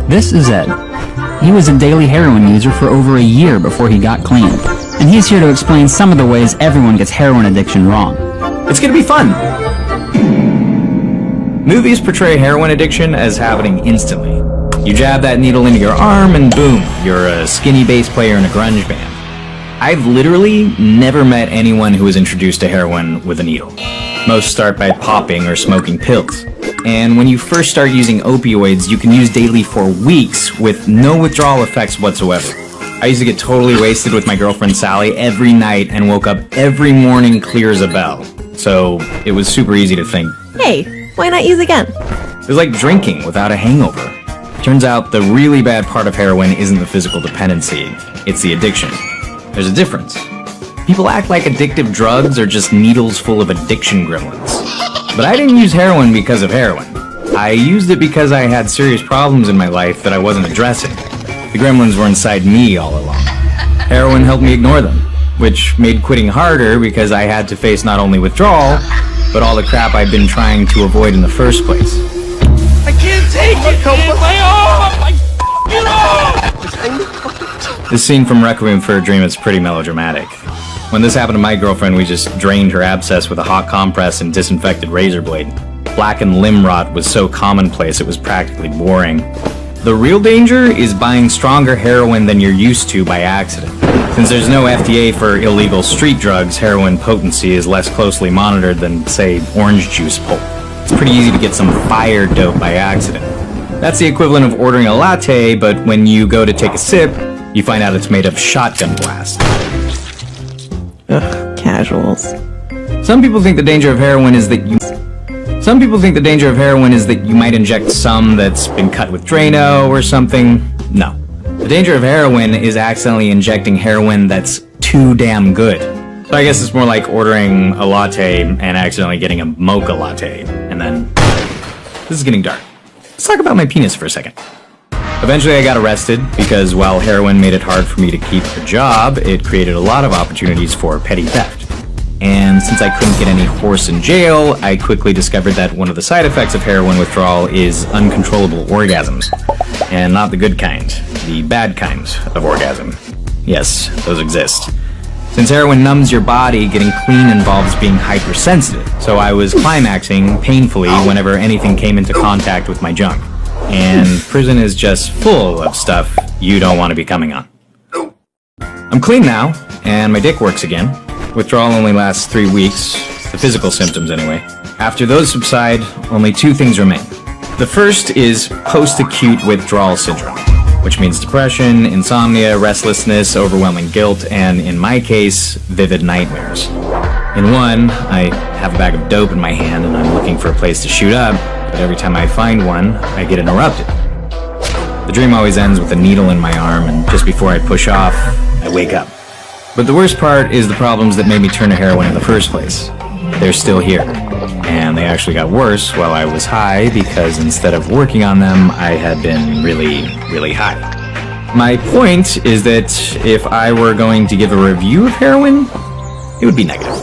This is Ed. He was a daily heroin user for over a year before he got clean, and he's here to explain some of the ways everyone gets heroin addiction wrong. It's gonna be fun! Movies portray heroin addiction as happening instantly. You jab that needle into your arm and boom, you're a skinny bass player in a grunge band. I've literally never met anyone who was introduced to heroin with a needle. Most start by popping or smoking pills. And when you first start using opioids, you can use daily for weeks with no withdrawal effects whatsoever. I used to get totally wasted with my girlfriend Sally every night and woke up every morning clear as a bell. So it was super easy to think, hey, why not use again? it was like drinking without a hangover. Turns out the really bad part of heroin isn't the physical dependency, it's the addiction. There's a difference. People act like addictive drugs are just needles full of addiction gremlins. But I didn't use heroin because of heroin. I used it because I had serious problems in my life that I wasn't addressing. The gremlins were inside me all along. Heroin helped me ignore them, which made quitting harder because I had to face not only withdrawal, but all the crap I'd been trying to avoid in the first place. I can't take it, man! This scene from Requiem for a Dream is pretty melodramatic. When this happened to my girlfriend, we just drained her abscess with a hot compress and disinfected razor blade. Blackened limb rot was so commonplace it was practically boring. The real danger is buying stronger heroin than you're used to by accident. Since there's no FDA for illegal street drugs, heroin potency is less closely monitored than, say, orange juice pulp. It's pretty easy to get some fire dope by accident. That's the equivalent of ordering a latte, but when you go to take a sip, you find out it's made of shotgun blast. Ugh, casuals. Some people think the danger of heroin is that you might inject some that's been cut with Drano or something. No. The danger of heroin is accidentally injecting heroin that's too damn good. So I guess it's more like ordering a latte and accidentally getting a mocha latte. And then... This is getting dark. Let's talk about my penis for a second. Eventually I got arrested because while heroin made it hard for me to keep a job, it created a lot of opportunities for petty theft. And since I couldn't get any horse in jail, I quickly discovered that one of the side effects of heroin withdrawal is uncontrollable orgasms. And not the good kind, the bad kind of orgasm. Yes, those exist. Since heroin numbs your body, getting clean involves being hypersensitive, so I was climaxing painfully whenever anything came into contact with my junk. And prison is just full of stuff you don't want to be coming on. I'm clean now, and my dick works again. Withdrawal only lasts 3 weeks, the physical symptoms anyway. After those subside, only 2 things remain. The first is post-acute withdrawal syndrome, which means depression, insomnia, restlessness, overwhelming guilt, and in my case, vivid nightmares. In one, I have a bag of dope in my hand and I'm looking for a place to shoot up, but every time I find one, I get interrupted. The dream always ends with a needle in my arm, and just before I push off, I wake up. But the worst part is the problems that made me turn to heroin in the first place. They're still here. And they actually got worse while I was high because instead of working on them, I had been really, really high. My point is that if I were going to give a review of heroin, it would be negative.